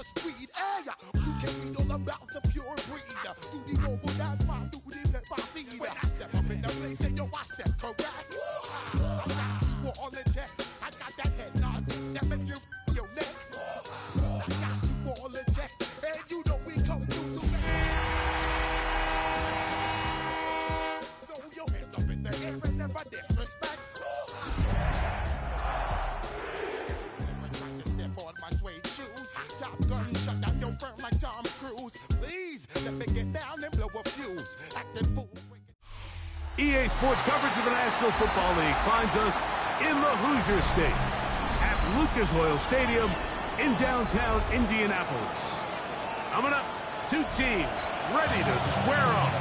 just greed. Hey, you can't read all about the pure breed. Do the noble dance, fine, do the left by feed. When I step up in the place, and yo, I step correct. I got you all in check. I got that head nod that make you your neck. I got you all in check, and you know we come through the throw your hands up in the air and never disrespect. Never try to step on my suede shoes. Top Gun shut down your firm like Tom Cruise. Please let me get down and blow a fuse. Acting fool. EA Sports coverage of the National Football League finds us in the Hoosier State at Lucas Oil Stadium in downtown Indianapolis. Coming up, two teams ready to square off.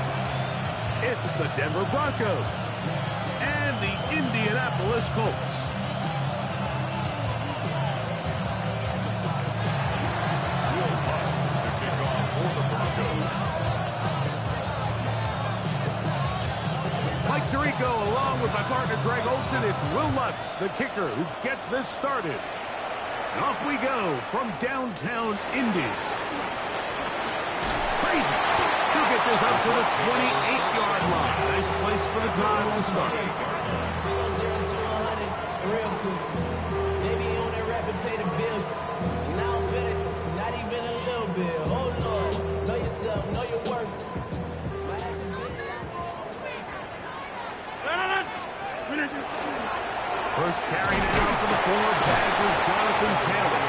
It's the Denver Broncos and the Indianapolis Colts. Mike Tirico, along with my partner Greg Olson, it's Will Lutz, the kicker, who gets this started. And off we go from downtown Indy. Crazy. He'll get this up to the 28-yard line. Nice place for the drive to start. Real quick. Maybe on that rapid pay the bills. Now I'm feeling not even a little bit. Oh Lord, know yourself, know your work. My ass is getting First carry now for the forward Badger, Jonathan Taylor.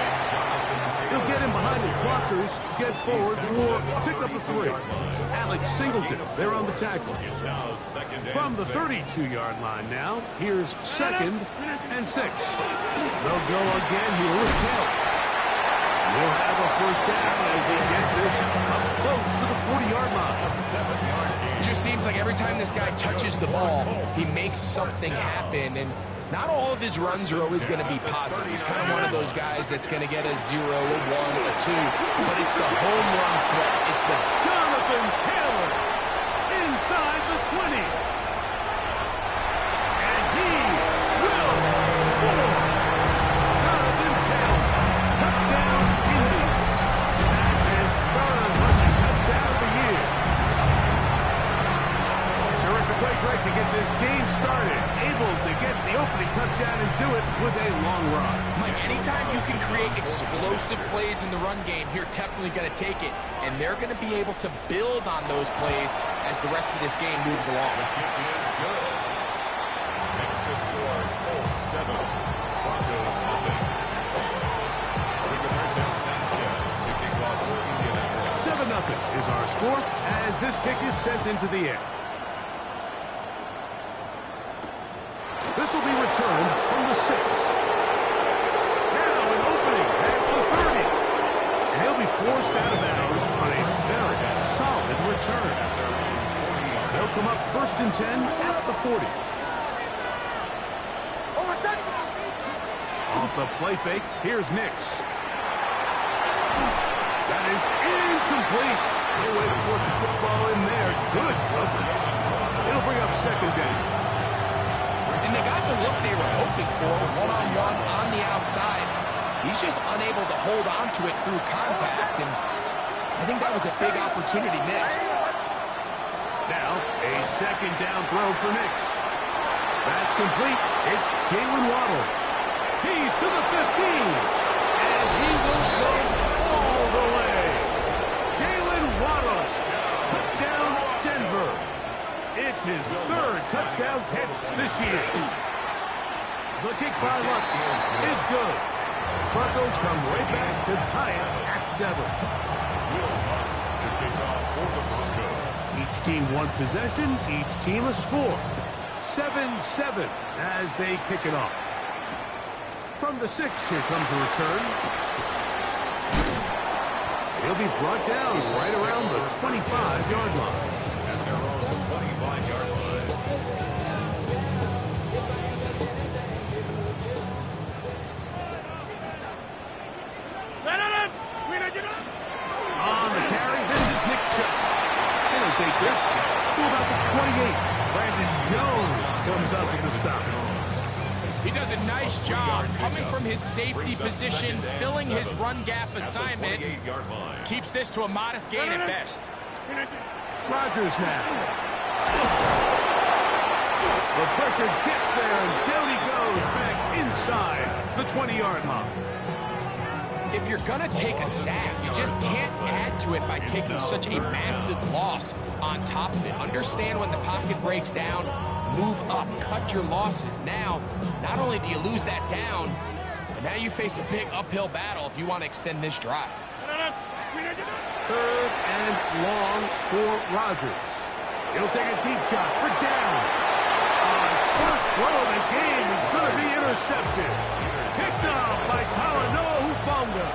He'll get him behind his blockers, get forward for pick up a 3. Alex Singleton, there on the tackle. From the 32-yard line now, here's 2nd and 6. They'll go again here with Taylor. We'll have a first down as he gets this up close to the 40-yard line. It just seems like every time this guy touches the ball, he makes something happen, and not all of his runs are always going to be positive. He's kind of one of those guys that's going to get a 0, a 1, a 2, but it's the home run threat. It's the Jonathan Taylor inside the 20. And he will score. Jonathan Taylor, touchdown Indians. That's his 3rd rushing touchdown of the year. Terrific way, Greg, to get this game started. Able to get the opening touchdown and do it with a long run. Mike, anytime you can create explosive plays in the run game, you're definitely going to take it, and they're going to be able to build on those plays as the rest of this game moves along. The kick is good. Makes the score 7. Broncos nothing. Rigoberto Sanchez, the kickoff for Indianapolis. 7-0 is our score as this kick is sent into the air. This will be returned from the 6. Now an opening past the 30. And he'll be forced out of bounds on a very solid return. They'll come up 1st and 10 at the 40. Off the play fake, here's Nix. That is incomplete. No way to force the football in there. Good coverage. It'll bring up 2nd down. And they got the look they were hoping for, one-on-one on the outside. He's just unable to hold on to it through contact, and I think that was a big opportunity missed. Now, a 2nd down throw for Nix. That's complete. It's Jalen Waddle. He's to the 15, and he will go all the way. Jalen Waddle, touchdown Denver. It's his 3rd touchdown catch this year. The kick by Lutz is good. Broncos come right back to tie it at 7. Will Lutz to kick off for the Broncos. Each team one possession, each team a score. 7-7 as they kick it off. From the 6, here comes a return. He'll be brought down right around the 25-yard line. At their own 25-yard line. On the carry, this is Nick Chubb. He'll take this to about the 28. Brandon Jones comes up with the stop. He does a nice job coming from his safety position, filling his run gap assignment. Keeps this to a modest gain at best. Rodgers now. The pressure gets there, and down he goes back inside the 20-yard line. If you're going to take a sack, you just can't add to it by taking such a massive loss on top of it. Understand when the pocket breaks down, move up, cut your losses. Now, not only do you lose that down, but now you face a big uphill battle if you want to extend this drive. 3rd and long for Rodgers. He'll take a deep shot for down. First throw of the game is going to be intercepted. Picked up by Talanoa Hufanga.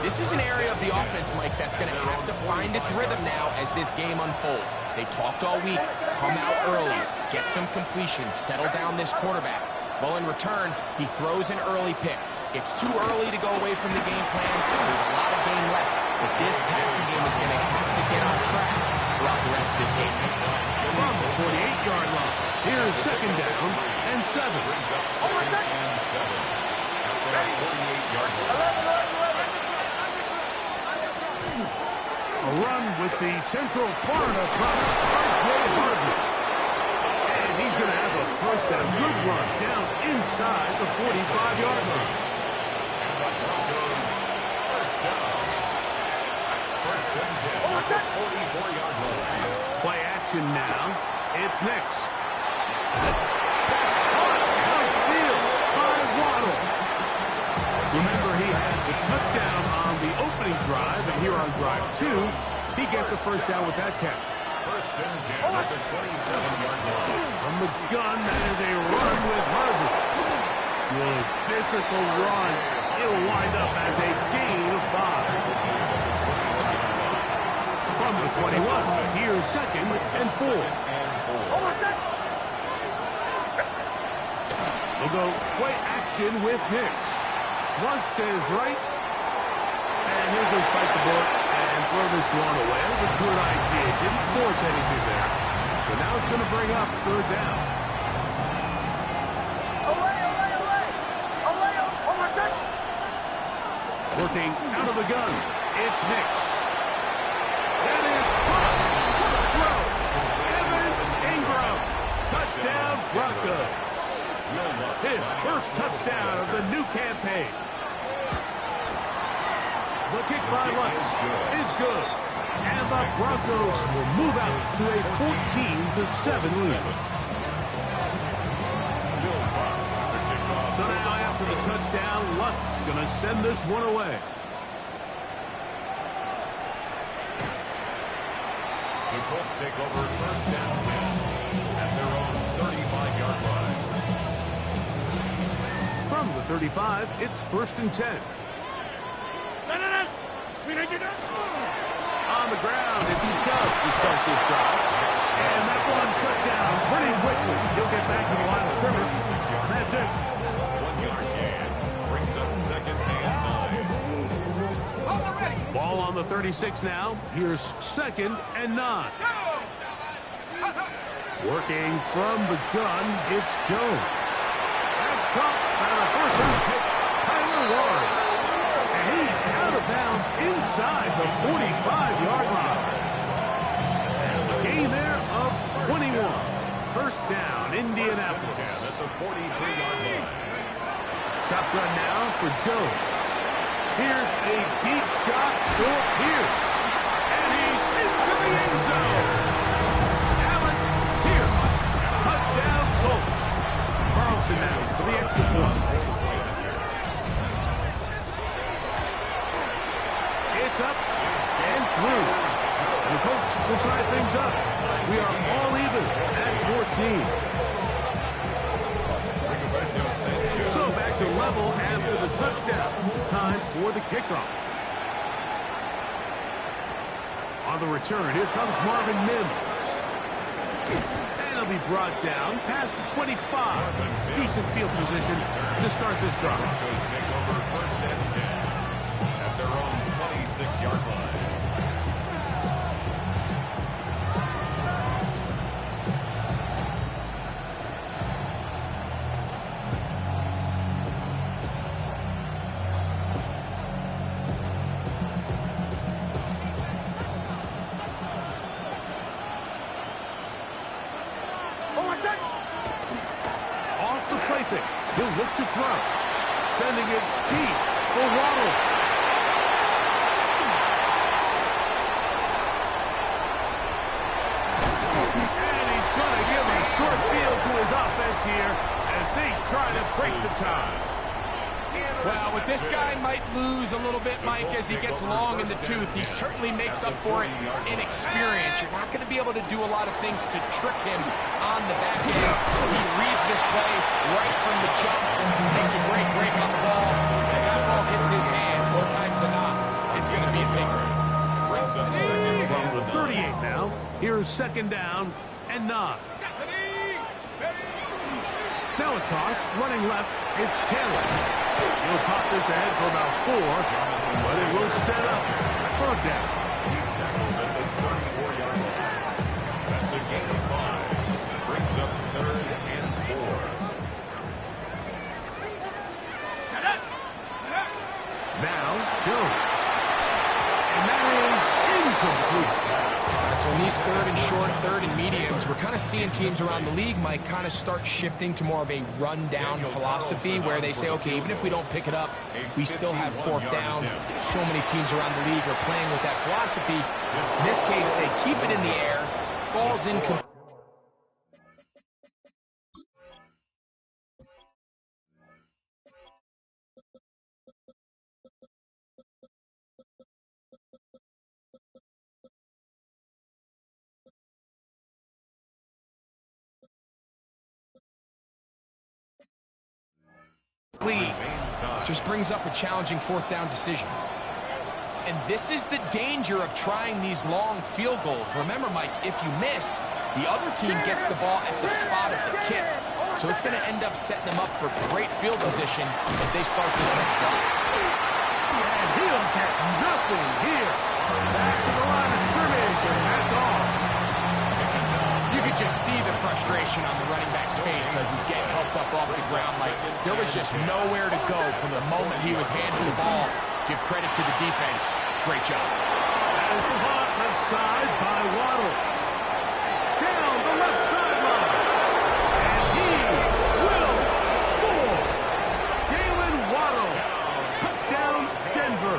This is an area of the offense, Mike, that's going to have to find its rhythm now as this game unfolds. They talked all week, come out early, get some completions, settle down this quarterback. Well, in return, he throws an early pick. It's too early to go away from the game plan. There's a lot of game left, but this passing game is going to have to get on track throughout the rest of this game. From the 48-yard line, here's 2nd down and 7. A run with the Central Florida product, R.J. Harvey. And he's going to have a first down. Good run down inside the 45-yard line. First and 10 at the 44-yard line. Play action now. It's Nix. Remember, he had the touchdown on the opening drive, and here on drive 2, he gets a first down with that catch. First and 10 at the 27-yard line. From the gun, that is a run with Harvey. Good physical run. It'll wind up as a gain of 5. From the 21, here's 2nd and 4. They'll go play action with Nix. Flush to his right, and he'll just bite the bullet and throw this one away. That was a good idea. Didn't force anything there. But now it's going to bring up 3rd down. Working out of the gun, it's Nix. That is cross to the throw. Evan Ingram. Touchdown Broncos. His first touchdown of the new campaign. The kick by Lutz is good. And the Broncos will move out to a 14-7 lead. So now after the touchdown, Lutz going to send this one away. The Colts take over first down 10 at their own 35-yard line. From the 35, it's 1st and 10. On the ground, it's Chubb to start this drive. And that one shut down pretty quickly. He'll get back to the line of scrimmage. And that's it. 1-yard gain brings up 2nd and 9. Ball on the 36 now. Here's 2nd and 9. Working from the gun, it's Jones. That's caught by the first round pick, Tyler Warren. And he's out of bounds inside the 45-yard line. A gain there of 21. First down, Indianapolis. At the 43-yard line. Shotgun now for Jones. Here's a deep shot for Pierce. And he's into the end zone. Allen Pierce. Touchdown Colts. Carlson now for the extra point. It's up and through. And the Colts will tie things up. We are all even at 14. So back to level after the touchdown. Time for the kickoff. On the return, here comes Marvin Mims. And he'll be brought down past the 25. Decent field position to start this drive. Broncos take over first and 10 at their own 26-yard line. He'll look to throw. Sending it deep for Waddle. And he's going to give a short field to his offense here as they try to break the ties. Well, with this guy might lose a little bit, Mike, as he gets long in the tooth. He certainly makes up for it in experience. You're not going to be able to do a lot of things to trick him on the back end. He reads this play right from the jump, makes a great break on the ball, and that ball hits his hands more times than not. It's going to be a takeaway. From the 38 now, here's second down and 9. Now a toss, running left, it's Taylor. He'll pop this ahead for about 4, but it will set up third down. He's tackled at the 34-yard line. That's a gain of 5. Brings up 3rd and 4. Now Jones. And that is incomplete. So in these third and short, third and mediums, we're kind of seeing teams around the league, Mike, kind of start shifting to more of a run-down philosophy where they say, okay, even if we don't pick it up, we still have fourth down. So many teams around the league are playing with that philosophy. In this case, they keep it in the air, falls incomplete. Just brings up a challenging fourth down decision. And this is the danger of trying these long field goals. Remember, Mike, if you miss, the other team gets the ball at the spot of the kick. So it's going to end up setting them up for great field position as they start this next drive. And he'll get nothing here. Back to the line of scrimmage, and that's all. You could just see the frustration on the running back's face as he's getting helped up off the ground. Like there was just nowhere to go from the moment he was handed the ball. Give credit to the defense. Great job. That is caught left side by Waddle. Down the left sideline. And he will score. Jalen Waddle. Touchdown, Denver.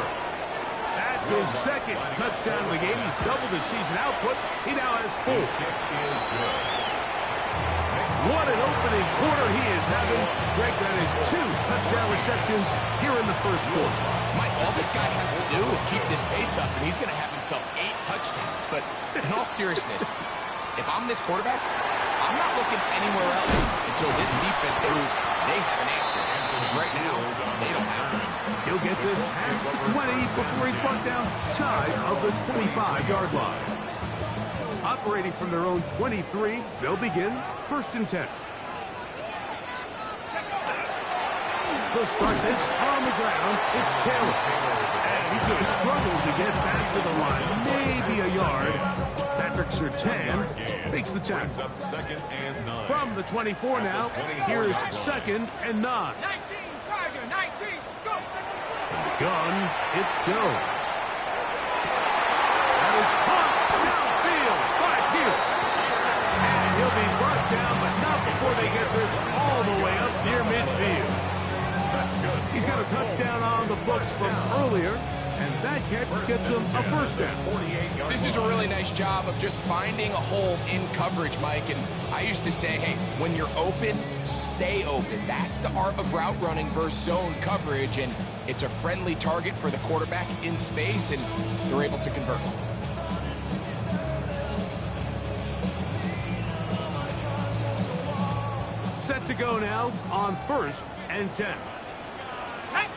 That's his second touchdown of the game. He's doubled his season output. He now has 4. His kick is good. What an opening quarter he is having. Greg, that is 2 touchdown receptions here in the first quarter. Mike, all this guy has to do is keep this pace up, and he's going to have himself 8 touchdowns. But in all seriousness, if I'm this quarterback, I'm not looking anywhere else until this defense proves they have an answer. Because right now, they don't have it. He'll get this past the 20 before he's brought down shy of the 25-yard line. Operating from their own 23, they'll begin 1st and 10. They'll start this on the ground. It's Taylor. And he's going to struggle to get back to the line. Maybe a yard. Patrick Surtain makes the tackle. Up 2nd and 9. From the 24 now, here's 2nd and 9. 19, Tiger, 19, go! From the gun, it's Jones. That is caught downfield by Pierce. And he'll be brought down, but not before they get this all the way up near midfield. That's good. He's got a touchdown on the books from earlier, and that catch gets him a first down. 48-yard This is a really nice job of just finding a hole in coverage, Mike. And I used to say, hey, when you're open, stay open. That's the art of route running versus zone coverage. And it's a friendly target for the quarterback in space, and they're able to convert. Set to go now on 1st and 10. Back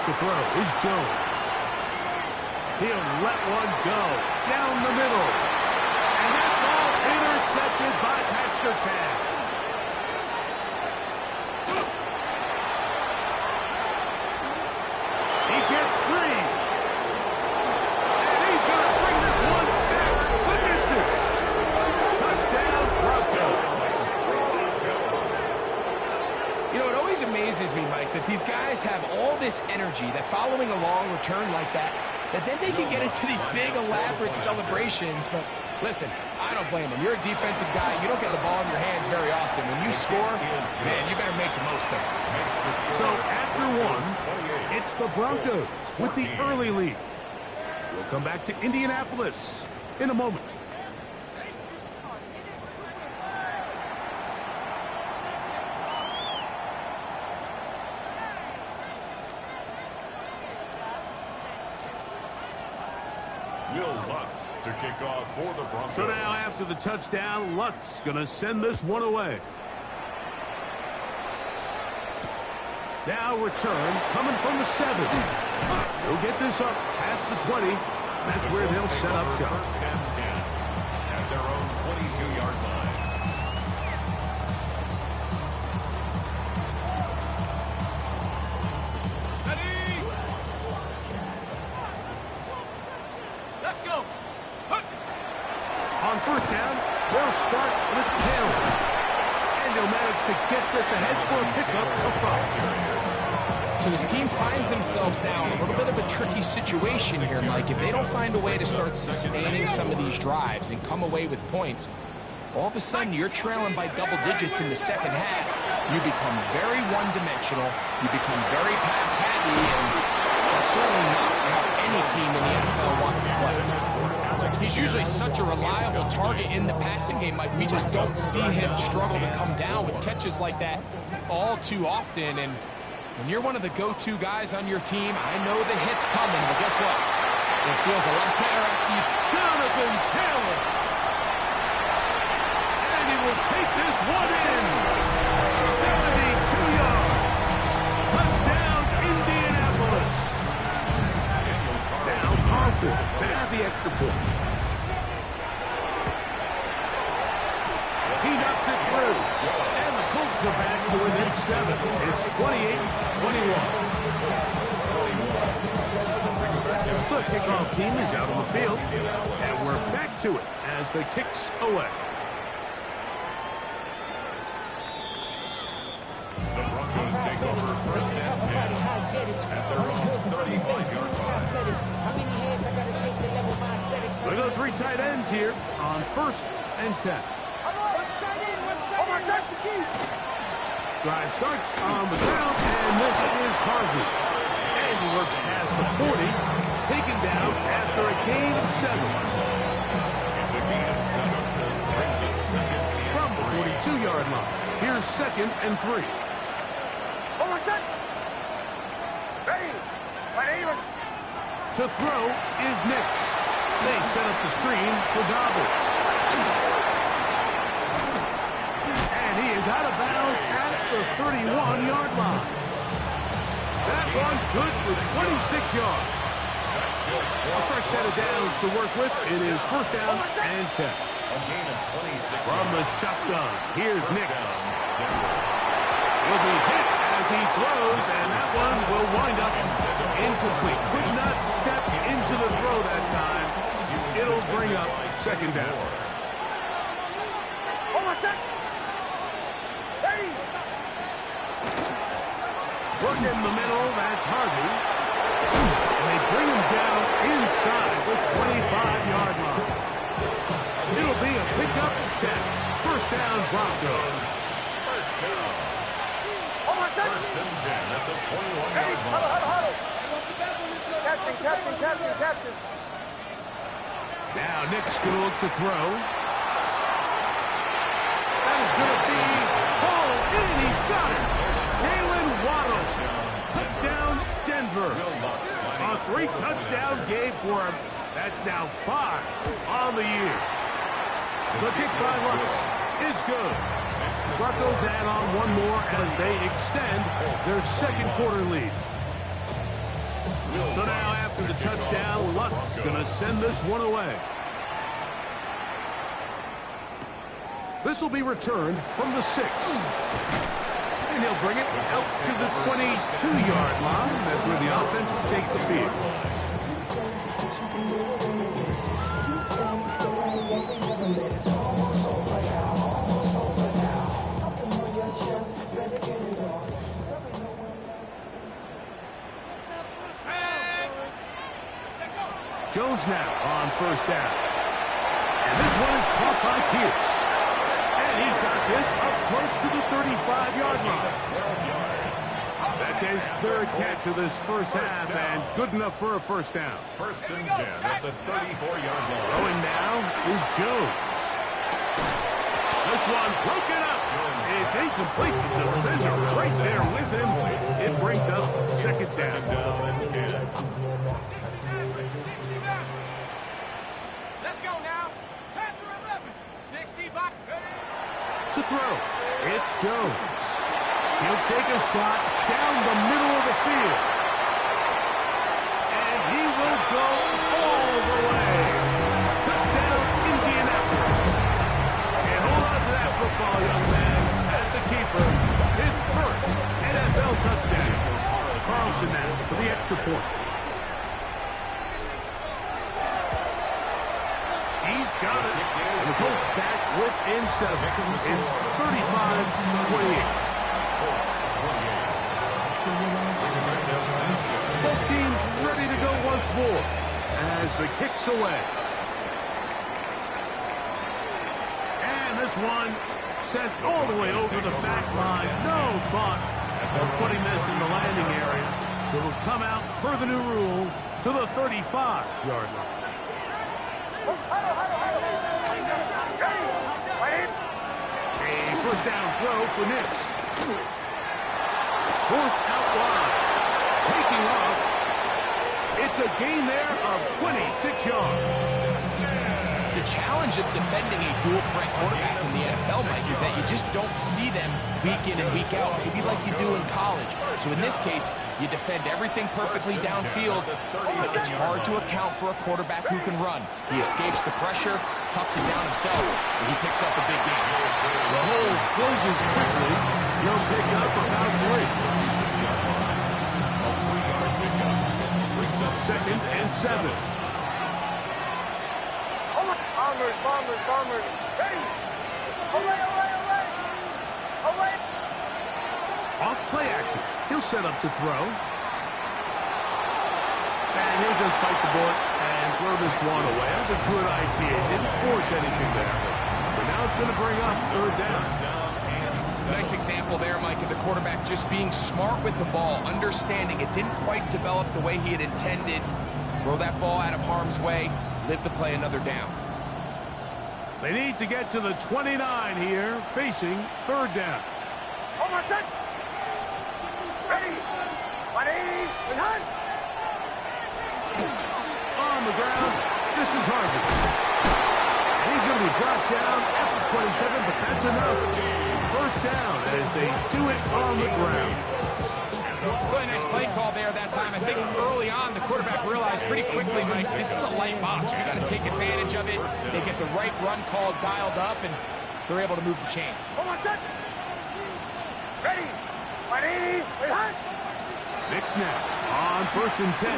to throw is Jones. He'll let one go down the middle. And that ball intercepted by Pat Surtain. He gets 3. And he's going to bring this one back to distance. Touchdown, Broncos. You know, it always amazes me, Mike, that these guys have all this energy that following a long return like that then they can get into these big, elaborate celebrations, but Listen, I don't blame him. You're a defensive guy. You don't get the ball in your hands very often. When you score, man, you better make the most of it. So after one, it's the Broncos with the early lead. We'll come back to Indianapolis in a moment. Will Lutz to kick off for the Broncos. So now after the touchdown, Lutz going to send this one away. Now return coming from the 7. He'll get this up past the 20. That's where they'll set up shop. First and 10 at their own 22-yard line. Let's go. On first down, they'll start with Taylor. And they'll manage to get this ahead for a pickup of 5. So this team finds themselves now in a little bit of a tricky situation here, Mike. If they don't find a way to start sustaining some of these drives and come away with points, all of a sudden you're trailing by double digits in the second half. You become very one-dimensional. You become very pass-happy, and that's certainly not how any team in the NFL wants to play. He's usually such a reliable target in the passing game, Mike. We just don't see him struggle to come down with catches like that all too often. And when you're one of the go-to guys on your team, I know the hit's coming, but guess what? It feels a lot better after you Jonathan Taylor. And he will take this one in. 72 yards. Touchdown, Indianapolis. Now Carson to have the extra point. He knocks it through. And the Colts are back to within 7. It's 28-21. The kickoff team is out on the field. And we're back to it as the kicks away. The Broncos take over first and 10 at their own 35-yard line. Look at the 3 tight ends here on first and 10. Drive starts on the ground, and this is Harvey. And he works past the 40, taken down after a gain of 7. It's a gain of 7. Brings up second and From the 42-yard line, here's second and 3. To throw is Nix. They set up the screen for Gobble. And he is out of bounds at the 31-yard line. That one good for 26 yards. A fresh set of downs to work with. It is first down and 10. a gain of 26. From the shotgun, here's Nix. Will be hit as he throws, and that one will wind up incomplete. Could not step into the throw that time. It'll bring up second down. Work in the middle, that's Harvey. And they bring him down inside the 25-yard line. It'll be a pickup of 10. First down, Broncos. First down. First and 10 at the 21-yard line. Captain. Now Nick's going to look to throw. That is going to be hauled in. He's got it. Jalen Waddle. Touchdown, Denver. A 3-touchdown game for him. That's now 5 on the year. The kick by Lutz is good. Broncos add on one more as they extend their second quarter lead. So now after the touchdown, Lutz going to send this one away. This will be returned from the 6. And he'll bring it out to the 22-yard line. That's where the offense will take the field. Jones now on first down. And this one is caught by Pierce. And he's got this up close to the 35-yard line. 12 yards. That's his third catch of this first half, and good enough for a first down. First and 10 at the 34-yard line. Throwing now is Jones. This one broken up. It's incomplete. The defender right there with him. It brings up second down. Let's go now. Panther 11. 60 back. To throw, it's Jones. He'll take a shot down the middle of the field. And he will go all the way. Touchdown, Indianapolis. And hold on to that football, young man. That's a keeper. His first NFL touchdown. Carlson now for the extra point. He's got it. And the Colts back within 7. It's 35-28. Both teams ready to go once more as the kick's away. And this one sent all the way over the back line. No thought of putting this in the landing area. So it'll come out per the new rule to the 35-yard line. A first down throw for Nix. Forced out wide. Taking off. It's a gain there of 26 yards. The challenge of defending a dual-threat quarterback in the NFL, Mike, is that you just don't see them week in and week out, maybe like you do in college. So in this case, you defend everything perfectly downfield, but it's hard to account for a quarterback who can run. He escapes the pressure, tucks it down himself, and he picks up a big gain. The hole closes quickly. He'll pick up about 3. Second and 7. Bombers. Ready. Away. Off play action. He'll set up to throw. And he'll just bite the bullet and throw this one away. That was a good idea. Didn't force anything there. But now it's going to bring up third down. Nice example there, Mike, of the quarterback just being smart with the ball, understanding it didn't quite develop the way he had intended. Throw that ball out of harm's way, live to play another down. They need to get to the 29 here, facing third down. Ready. On the ground, this is Harvey. And he's going to be brought down at the 27, but that's enough. First down as they do it on the ground. Really nice play call there that time. I think early on the quarterback realized pretty quickly, Mike, this is a light box. We got to take advantage of it. They get the right run call dialed up, and they're able to move the chains. Ready. Nix now on first and 10.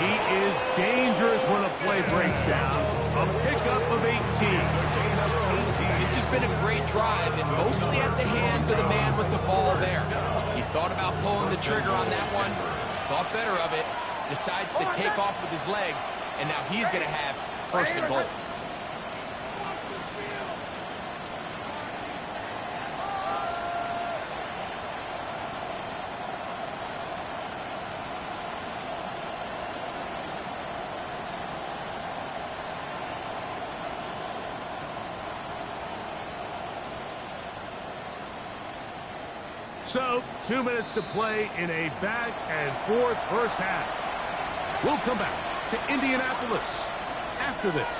He is dangerous when a play breaks down. A pickup of 18. This has been a great drive, and mostly at the hands of the man with the ball there. He thought about pulling the trigger on that one, thought better of it, decides to take off with his legs, and now he's going to have first and goal. So, 2 minutes to play in a back-and-forth first half. We'll come back to Indianapolis after this.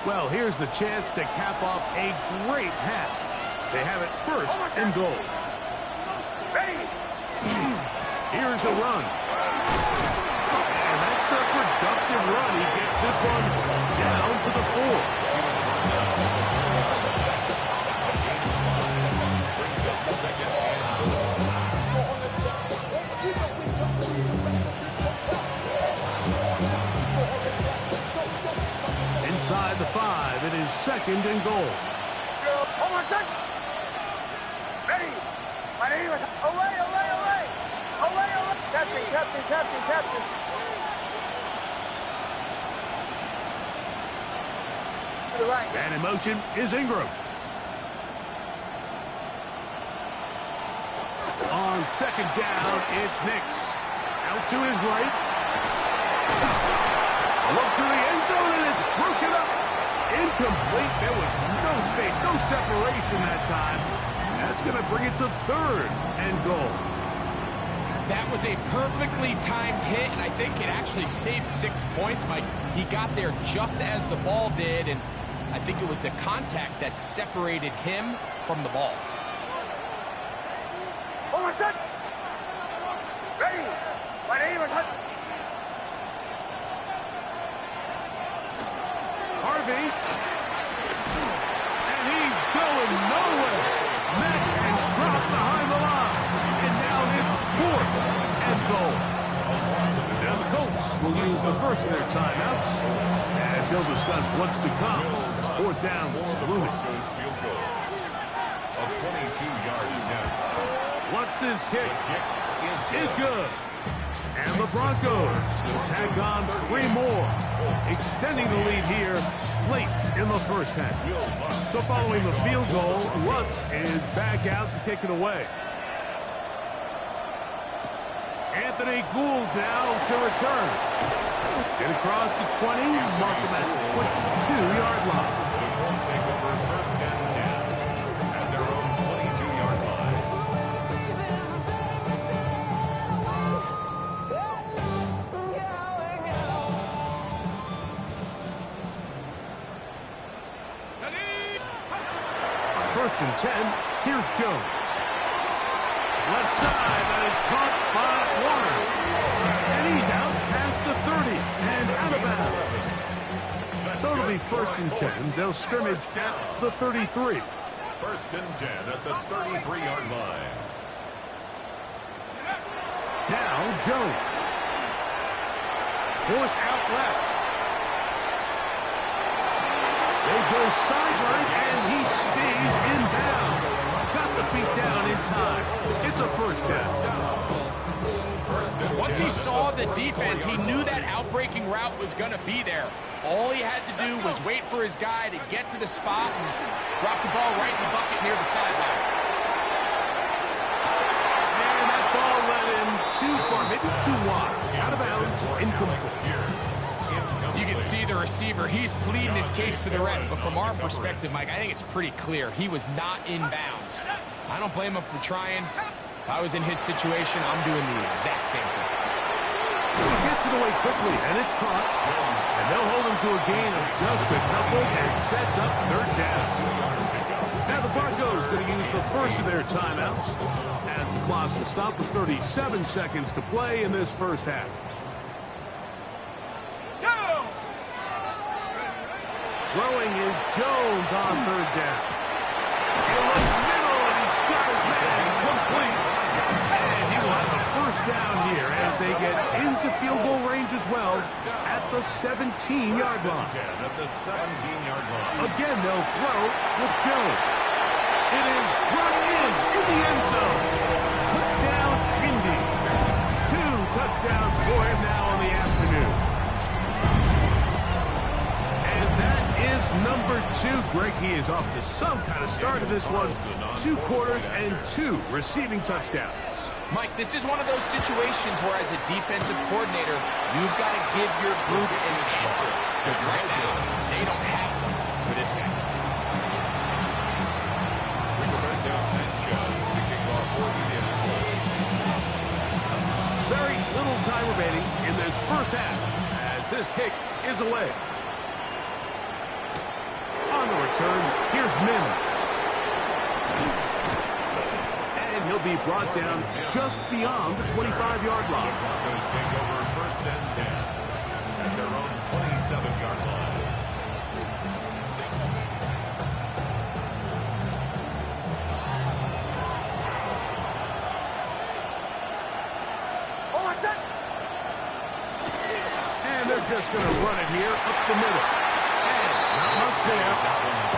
Well, here's the chance to cap off a great half. They have it first and goal. Here's a run. And that's a productive run. He gets this one down to the 4. Inside the 5, it is second and goal. Ready. Away. And in motion is Ingram. On second down, it's Nix. Out to his right. A look to the end zone, and it's broken up. Incomplete. There was no space, no separation that time. That's going to bring it to third and goal. That was a perfectly timed hit, and I think it actually saved 6 points, Mike. He got there just as the ball did, and I think it was the contact that separated him from the ball. Harvey. And he's going nowhere. Neck and drop behind the line. And now it's fourth and goal. Now the Colts will use the first of their timeouts as they'll discuss what's to come. It's fourth down. Looming. Broncos field goal. A 22-yard attempt. What's his kick? Kick Is good. And the Broncos will tack on 3 more, extending the lead here late in the first half. So following the field goal, Lutz is back out to kick it away. Anthony Gould now to return. Get across the 20, mark him at the 22-yard line. The Colts take over first and 10 at their own 22-yard line. First and 10, here's Jones. Left side, that is caught by Warner. And he's out past the 30 and out of bounds. So it'll be first and 10. They'll scrimmage at the 33. First and 10 at the 33-yard line. Now Jones. Forced out left. They go sideline, and he stays in bounds. Got the feet down in time. It's a first down. Once he saw the defense, he knew that outbreaking route was going to be there. All he had to do was wait for his guy to get to the spot and drop the ball right in the bucket near the sideline. And that ball led him too far, maybe too wide. Out of bounds, incomplete. You can see the receiver. He's pleading his case to the refs. So from our perspective, Mike, I think it's pretty clear. He was not in bounds. I don't blame him for trying. If I was in his situation, I'm doing the exact same thing. He gets it away quickly, and it's caught. And they'll hold him to a gain of just a couple and sets up third down. Now the Broncos going to use the first of their timeouts as the clock will stop with 37 seconds to play in this first half. Throwing is Jones on third down. In the middle, and he's got his man complete. And he will have the first down here as they get into field goal range as well at the 17-yard line. At the 17-yard line. Again, they'll throw with Jones. It is brought in the end zone. Touchdown, Indy. 2 touchdowns for him now on the afternoon. Is number 2. Greg, he is off to some kind of start of this one. 2 quarters and 2 receiving touchdowns. Mike, this is one of those situations where as a defensive coordinator, you've got to give your group an answer. Because right now, they don't have one for this guy. Rigoberto Sanchez to kick off for the Indianapolis. Very little time remaining in this first half as this kick is away. On the return, here's Mims. And he'll be brought down just beyond the 25-yard line. Broncos take over first and 10 at their own 27-yard line. And they're just going to run it here up the middle. Not much there.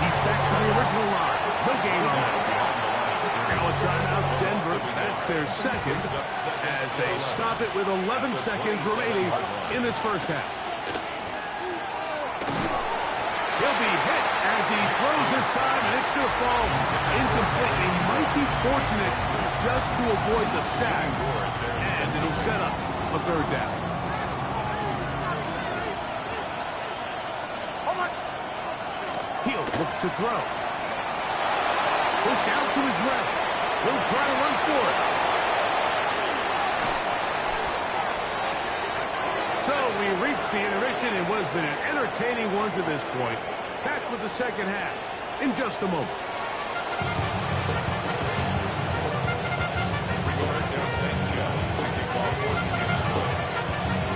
He's back to the original line. No gain on that. Now a timeout, Denver. That's It's their second as they stop it with 11 seconds remaining in this first half. He'll be hit as he throws this time, and it's going to fall incomplete. He might be fortunate just to avoid the sack, and it'll set up a third down. He'll look to throw. Goes down to his left. He'll try to run for it. So we reach the intermission in what has been an entertaining one to this point. Back with the second half in just a moment.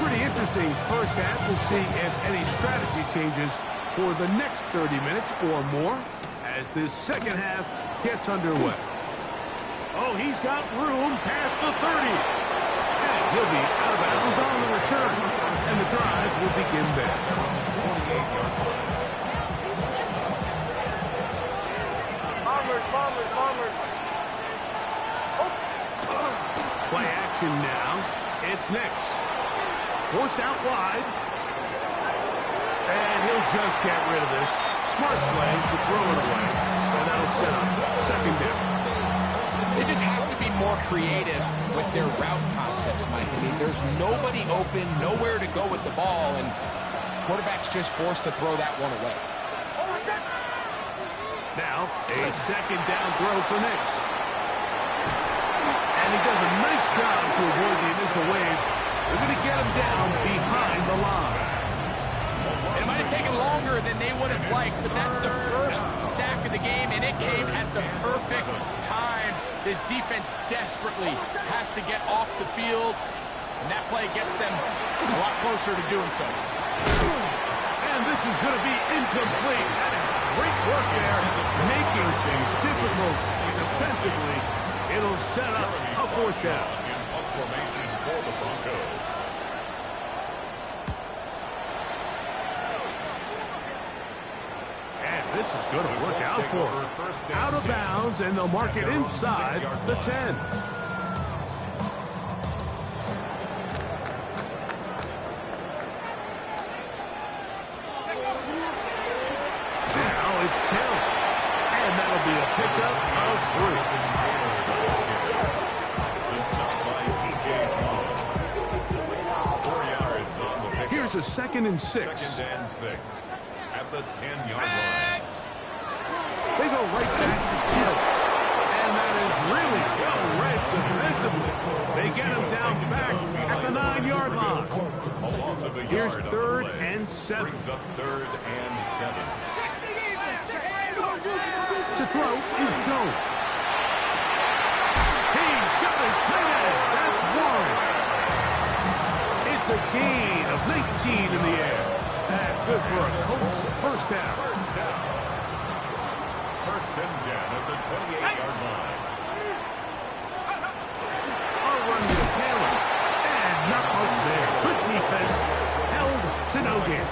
Pretty interesting first half. We'll see if any strategy changes for the next 30 minutes or more as this second half gets underway. Oh, he's got room past the 30. And he'll be out of bounds on the return. And the drive will begin there. Bombers. Play action now. It's Nix. Forced out wide. And he'll just get rid of this. Smart play to throw it away. And that'll set up second down. They just have to be more creative with their route concepts, Mike. I mean, there's nobody open, nowhere to go with the ball, and quarterback's just forced to throw that one away. Now, a second down throw for Nix. And he does a nice job to avoid the initial wave. They're going to get him down behind the line. It might have taken longer than they would have liked, but that's the first sack of the game, and it came at the perfect time. This defense desperately has to get off the field, and that play gets them a lot closer to doing so. And this is going to be incomplete. That is great work there, making things difficult defensively. It'll set up a fourth down. Formation for the Broncos. This is going to work out for him. Out of bounds, and they'll mark it inside the 10. Now it's 10. And that'll be a pickup of 3. Here's a 2nd and 6. Second and 6 at the 10-yard line. They go right back to 10. And that is really well read defensively. They get him down back at the 9-yard line. A loss of a Here's yard 3rd on the play. and 7. Brings up 3rd and 7. To throw is Jones. He's got his tight end. That's 1. It's a gain of 19 in the air. That's good for a Colts first down. First and 10 at the 28-yard line. A run with Taylor. And not much there. Good defense. Held to no gain.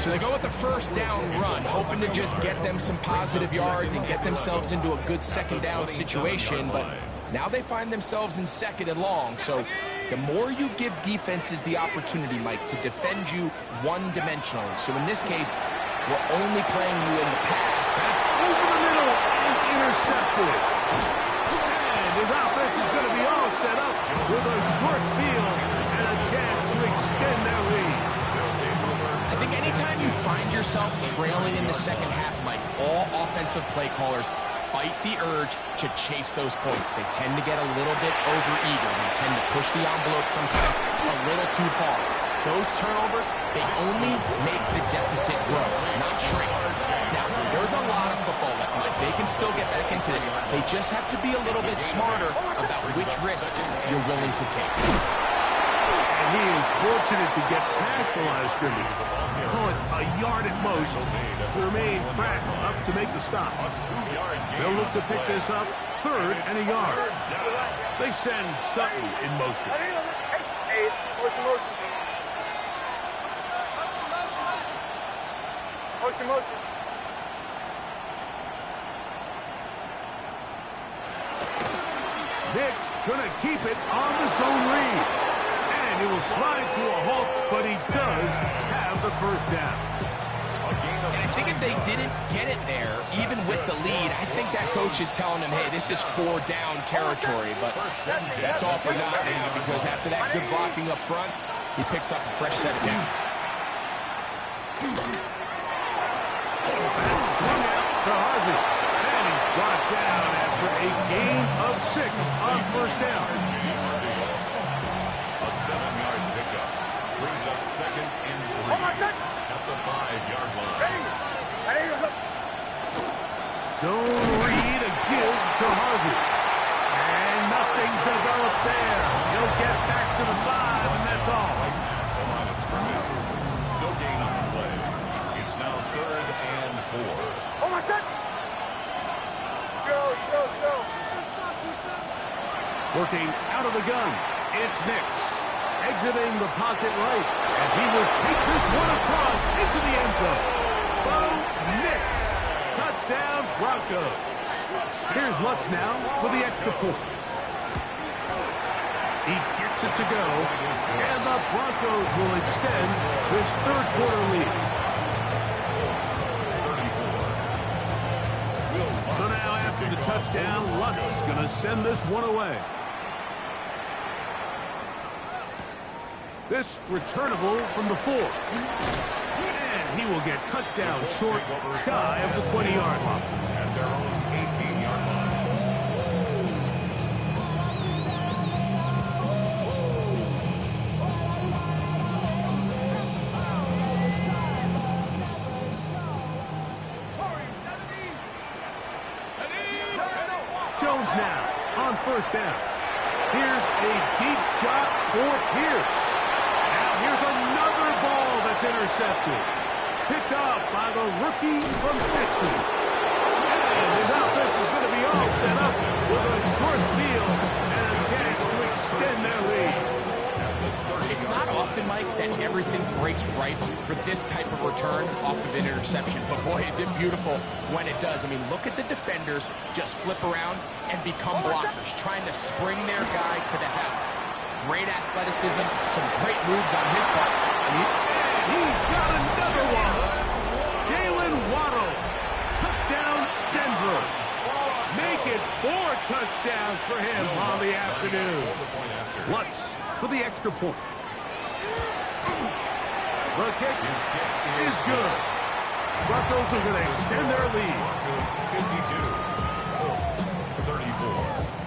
So they go with the first down run, hoping to just get them some positive yards and get themselves into a good second down situation, but now they find themselves in 2nd and long. So the more you give defenses the opportunity, Mike, to defend you one-dimensionally. So in this case, we're only playing you in the pass. That's over the middle and intercepted. And his offense is going to be all set up with a short field and a chance to extend their lead. I think anytime you find yourself trailing in the second half, Mike, all offensive play callers fight the urge to chase those points. They tend to get a little bit overeager. They tend to push the envelope sometimes a little too far. Those turnovers, they only make the deficit grow, not shrink. Now, there's a lot of football left, Mike. They can still get back into this. They just have to be a little bit smarter about which risks you're willing to take. And he is fortunate to get past the line of scrimmage. Call it a yard at most to remain Pratt up to make the stop. They'll look to pick this up 3rd and a yard. They send Sutton in motion. Motion. Hicks gonna keep it on the zone read. And he will slide to a halt, but he does have the first down. And I think if they didn't get it there, even with the lead, I think that coach is telling them, hey, this is 4-down territory. But that's all for naught, because after that good blocking up front, he picks up a fresh set of downs. That's swung out to Harvey. And he's brought down after a gain of 6 on first down. A 7-yard pickup brings up 2nd and 3 at the 5-yard line. Zone read, a give to Harvey. And nothing developed there. He'll get back to the 5, and that's all. The line of scrimmage. No gain on the play. It's now 3rd and 4. Working out of the gun, it's Nix. Exiting the pocket right, and he will take this one across into the end zone. Bo Nix. Touchdown, Broncos. Here's Lutz now for the extra point. He gets it to go, and the Broncos will extend this third-quarter lead. 34. So now after the touchdown, Lutz going to send this one away. This returnable from the 4. And he will get cut down short, shy of the 20-yard line. At their own 18-yard line. Jones now on first down. Here's a deep shot for Pierce. Now here's another ball that's intercepted. Picked up by the rookie from Texas. And his offense is going to be all set up with a short field and a chance to extend their lead. It's not often, Mike, that everything breaks right for this type of return off of an interception. But, boy, is it beautiful when it does. I mean, look at the defenders just flip around and become blockers, trying to spring their guy to the house. Great athleticism, some great moves on his part. He's got another one. Jalen Waddle. Touchdown, Denver. Make it 4 touchdowns for him on the afternoon. Lutz for the extra point. The kick is good. Broncos are going to extend their lead. Broncos 52. Colts 34.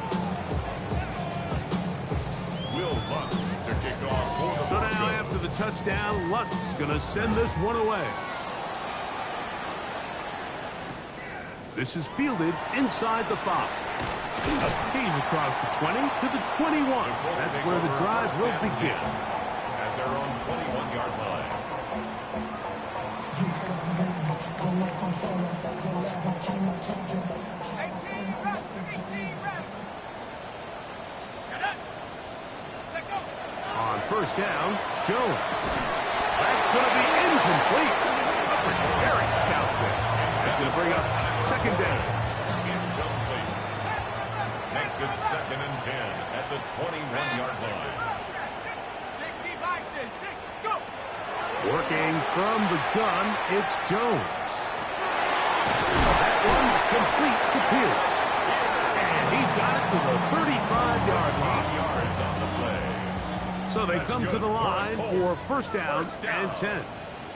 Will Lutz to kick off for the So now Broncos. after the touchdown, Lutz going to send this one away. This is fielded inside the 5. He's across the 20 to the 21. That's where the drive will begin. At their own 21-yard line. On first down, Jones. That's going to be incomplete. Very stout there. He's going to bring up second down. Incomplete. Makes it 2nd and 10 at the 21-yard line. 60 by 6, go! Working from the gun, it's Jones. That one complete to Pierce. And he's got it to the 35-yard line. 8 yards on the play. So they come to the line for first down and 10.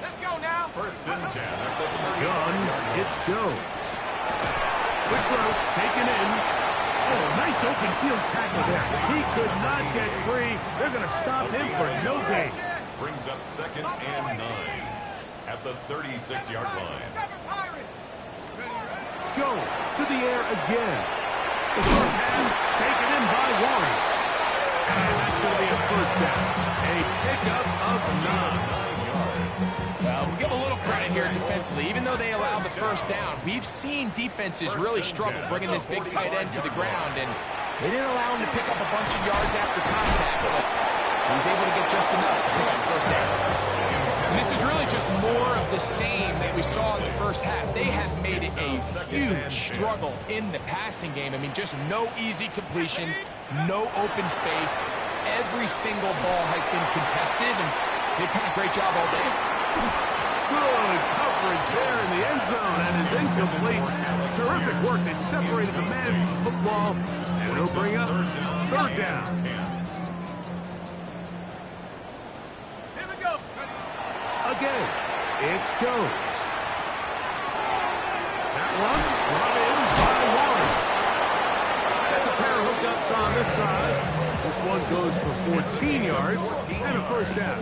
Let's go now! 1st and 10 at the 30. Gun, it's Jones. Quick throw, taken in. Oh, nice open field tackle there. He could not get free. They're going to stop him for no gain. Brings up 2nd and 9 at the 36-yard line. Jones to the air again. The short pass taken in by Warren. And that's going to be a first down. A pickup of 9 yards. Well, we'll give a little credit here defensively. Even though they allowed the first down, we've seen defenses really struggle bringing this big tight end to the ground, and they didn't allow him to pick up a bunch of yards after contact, but he was able to get just enough to pick up first down. This is really just more of the same that we saw in the first half. They have made it a huge struggle in the passing game. I mean, just no easy completions, no open space. Every single ball has been contested, and they've done a great job all day. Good coverage there in the end zone, and is incomplete. Terrific work. They separated the man from the football, and it'll bring up third down. Here we go. Again, it's Jones. That one brought in by Warren. That's a pair of hookups on this drive. This one goes for 14 yards and a first down.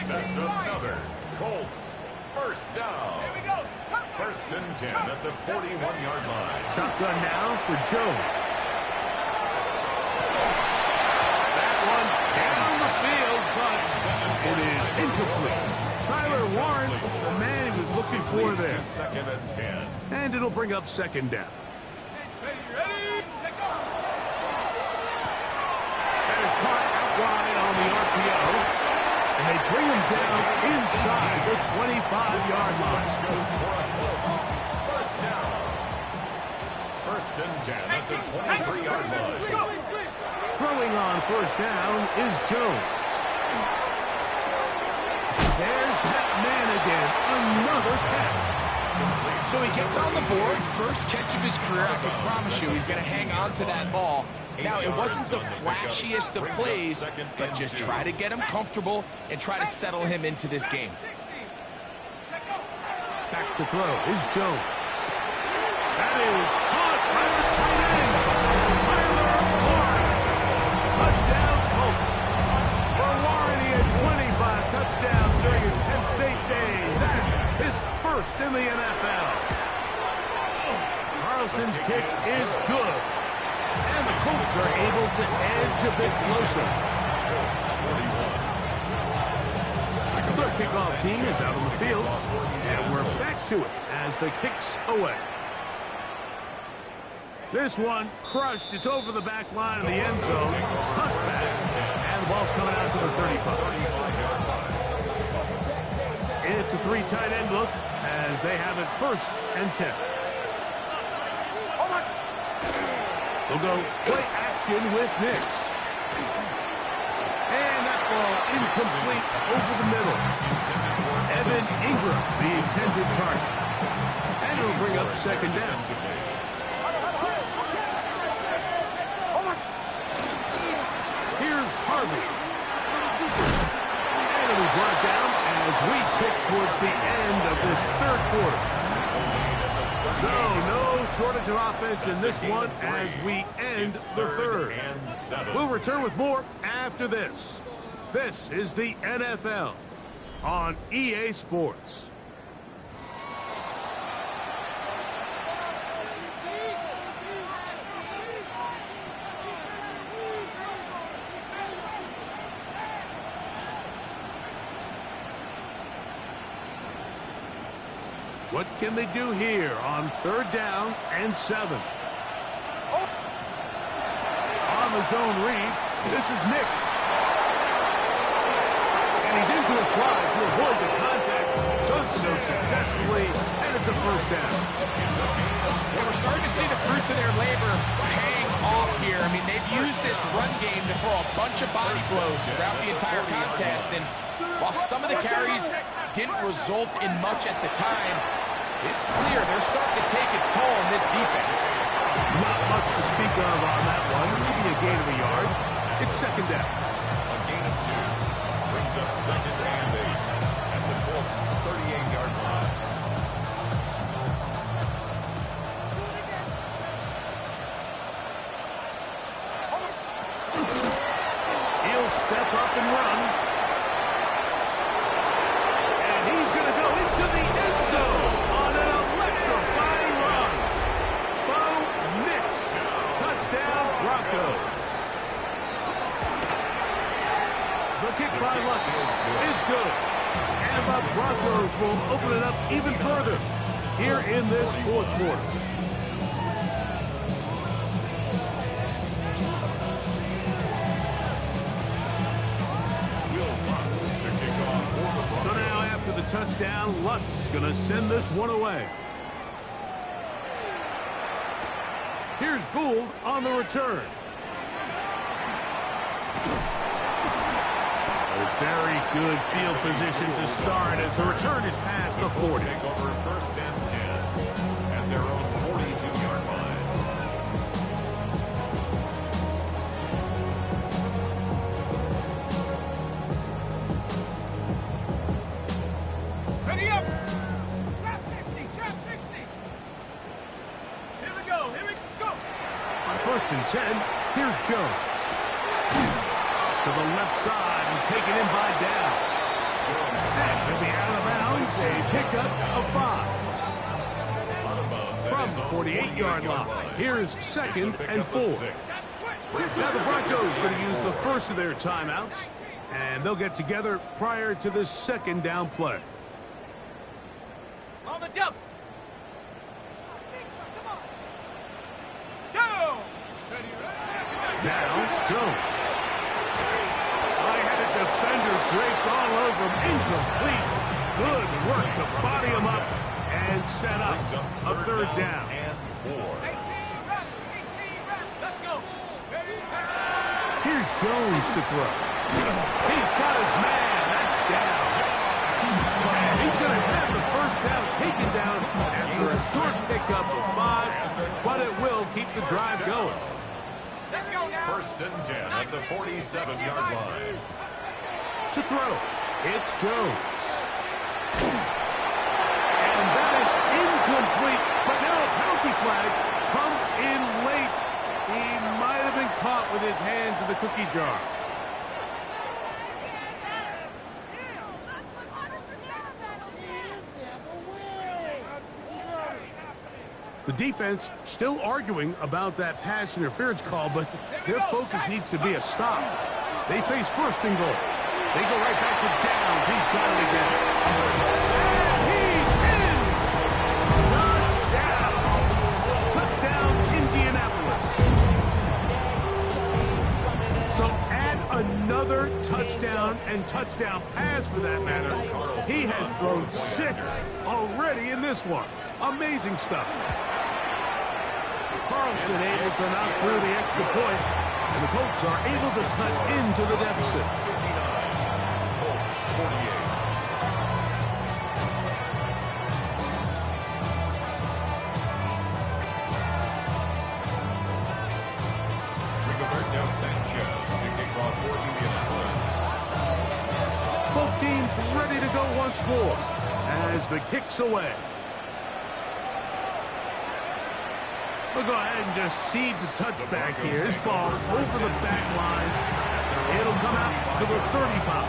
That's another Colts first down. Here we go. First and 10 at the 41-yard line. Shotgun now for Jones. That one down the field, but it is incomplete. Tyler Warren, the man he was looking for Leads there. to second and 10. And it'll bring up second down. Ready? Take off. That is caught out wide on the RPO. And they bring him down inside the 25-yard line. First down. First and 10 at the 23-yard line. Throwing on first down is Jones. There's that man again. Another catch. So he gets on the board, first catch of his career. I can promise you he's going to hang on to that ball. Now, it wasn't the flashiest of plays, but just try to get him comfortable and try to settle him into this game. Back to throw is Jones. That is caught by the tight end. Tyler Warren. Touchdown, Colts. For Warren, he had 25 touchdowns during his Penn State days. That's his first in the NFL. Carlson's kick is good. And the Colts are able to edge a bit closer. Their kickoff team is out on the field. And we're back to it as the kick's away. This one crushed. It's over the back line of the end zone. Touchback. And the ball's coming out to the 35. It's a three tight end look as they have it first and 10. They'll go play action with Nix. And that ball incomplete over the middle. Evan Ingram, the intended target. And it'll bring up second down. Here's Harvey. And it'll be brought down as we tick towards the end of this third quarter. So, no shortage of offense in this one as we end the third. We'll return with more after this. This is the NFL on EA Sports. What can they do here on third down and 7? On the zone read, this is Nix. And he's into a slide to avoid the contact. Does so successfully, and it's a first down. Well, we're starting to see the fruits of their labor paying off here. I mean, they've used this run game to throw a bunch of body blows throughout the entire contest. And while some of the carries didn't result in much at the time, it's clear they're starting to take its toll on this defense. Not much to speak of on that one. Maybe a gain of a yard. It's second down. A gain of 2 brings up second and 8 at the Colts 38-yard line. He'll step up and run. And he's going to go into the end zone on an electrifying run. Bo Nix. Touchdown, Broncos. The kick by Lutz is good. And the Broncos will open it up even further here in this fourth quarter. So now Now Lutz gonna send this one away. Here's Gould on the return. A very good field position to start as the return is past the 40. Take over first and 10 at their own 42-yard line. Ready up! Trap 60, trap 60! Here we go, here we go! On first and 10, here's Jones. To the left side and taken in by Downs. That could be out of bounds, a pickup of 5. From the 48-yard line, here's second and 4. Now the Broncos are going to use the first of their timeouts, and they'll get together prior to this second down play. On the double! Jones! Now, Jones. High-headed defender draped all over him. Incomplete. Good work to body him up and set up a third down. And 4. 18 rep, let's go! Here's Jones to throw. He's got his man. That's down. And he's going to have the first down taken down after a short pickup of 5, but it will keep the drive going. Let's go now! First and 10 at the 47-yard line. To throw, it's Jones. And that is incomplete, but now a penalty flag comes in late. He might have been caught with his hands in the cookie jar. The defense still arguing about that pass interference call, but their focus needs to be a stop. They face first and goal. They go right back to Downs. He's got it again. And he's in! Touchdown! Touchdown, Indianapolis. So add another touchdown and touchdown pass for that matter. He has thrown 6 already in this one. Amazing stuff. Carlson able to knock through the extra point, and the Colts are able to cut into the deficit. 59, Colts 48. Rigoberto Sanchez to kick off for Indianapolis. Both teams ready to go once more as the kick's away. We'll go ahead and just cede the touchback here. This ball over the back line. It'll come out to the 35.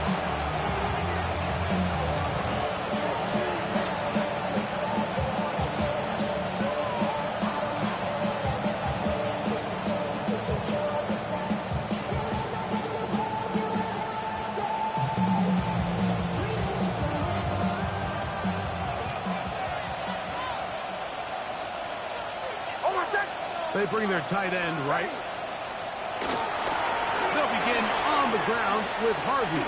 They bring their tight end right. They'll begin on the ground with Harvey.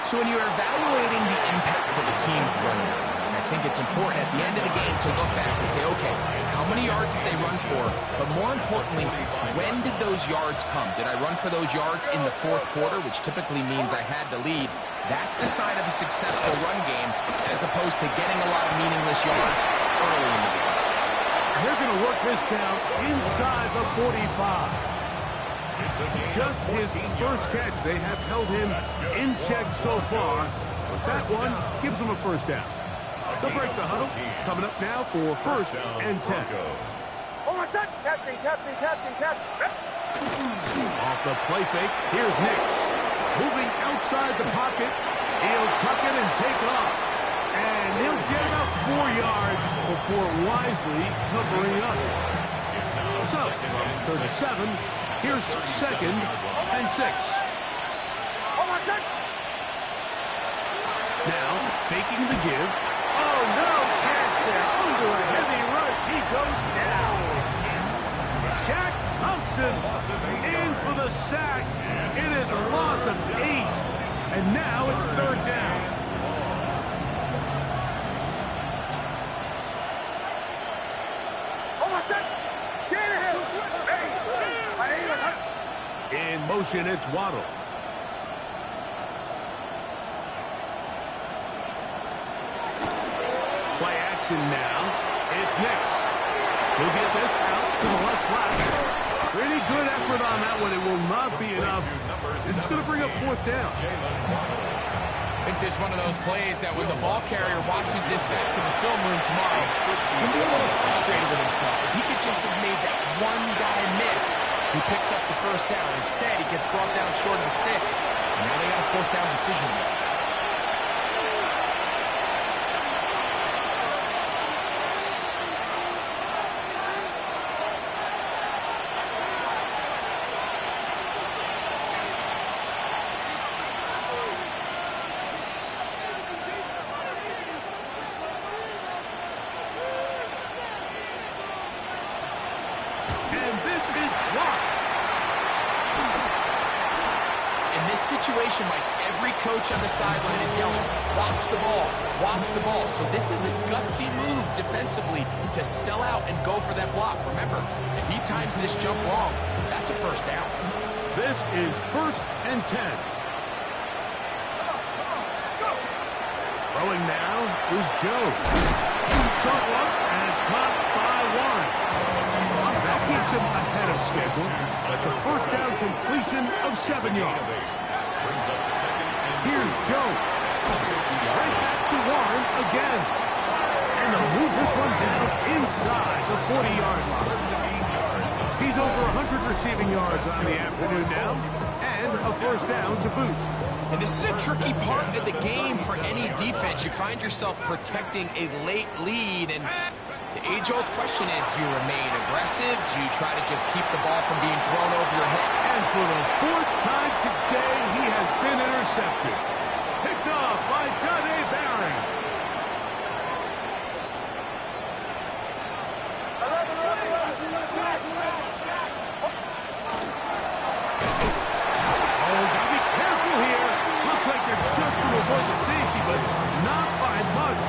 So when you're evaluating the impact of a team's running, I think it's important at the end of the game to look back and say, okay, how many yards did they run for? But more importantly, when did those yards come? Did I run for those yards in the fourth quarter, which typically means I had to lead? That's the sign of a successful run game, as opposed to getting a lot of meaningless yards early in the game. They're going to work this down inside the 45. Just his first catch. They have held him in check so far. But that one gives them a first down. They'll break the huddle. Coming up now for first and 10. Over set! Captain! Off the play fake, here's Nix. Moving outside the pocket. He'll tuck it and take off. And he'll get about 4 yards before wisely covering up. So, from 37, here's second and 6. Now, faking the give. Oh, no chance there. Under a heavy rush, he goes down. Shaq Thompson in for the sack. It is a loss of 8. And now it's third down. motion, it's Waddle. Play action now. It's Nix. He'll get this out to the left flat. Pretty good effort on that one. It will not be enough. It's going to bring up fourth down. I think this is one of those plays that when the ball carrier watches this back in the film room tomorrow, he's going to be a little frustrated with himself. If he could just have made that one guy miss, he picks up the first down. Instead, he gets brought down short of the sticks, and now they got a fourth down decision to make. Situation, Mike, every coach on the sideline is yelling, watch the ball, watch the ball. So this is a gutsy move defensively to sell out and go for that block. Remember, if he times this jump wrong, that's a first down. This is 1st and 10. Throwing now is Joe. Short one, and it's caught by Warren. That keeps him ahead of schedule. That's a first down completion of 7 yards. Here's Joe. Right back to Warren again. And they'll move this one down inside the 40-yard line. He's over 100 receiving yards on the afternoon now, and a first down to boot. And this is a tricky part of the game for any defense. You find yourself protecting a late lead, and the age-old question is, do you remain aggressive? Do you try to just keep the ball from being thrown over your head? And for the 4th time today, he has been intercepted. Picked off by Jahdae Barron. Oh, gotta be careful here. Looks like they're just going to avoid the safety, but not by much.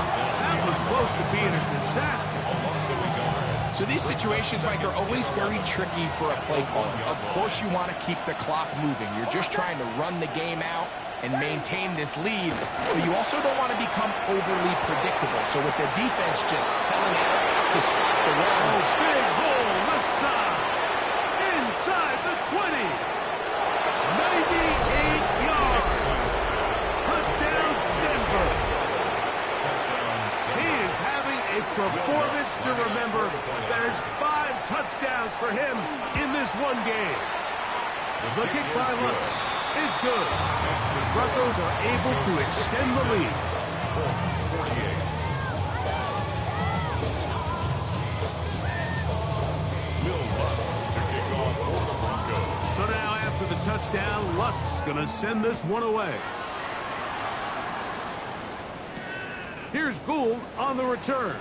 That was close to being a disaster. So these situations, Mike, are always very tricky for a play caller. Of course you want to keep the clock moving. You're just trying to run the game out and maintain this lead, but you also don't want to become overly predictable. So with the defense just selling out to stop the run. Oh, big hole left side. Inside the 20. 98 yards. Touchdown, Denver. He is having a performance to remember. There's 5 touchdowns for him in this one game. The kick by Lutz is good. The Broncos are able to extend the lead. So now after the touchdown, Lutz gonna send this one away. Here's Gould on the return.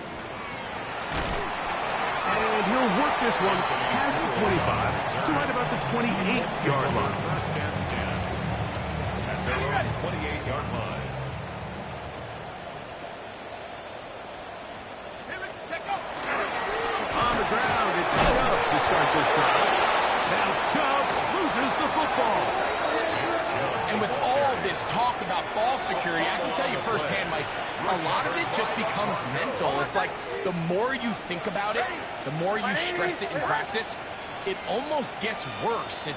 And he'll work this one past the 25 to right about the 28-yard line. First and 10. At their own 28-yard line. On the ground, it's Chubb to start this drive. Now Chubb loses the football. And with all this talk about ball security, I can tell you firsthand, Mike, a lot of it just becomes mental. It's like the more you think about it, the more you stress it in practice, it almost gets worse.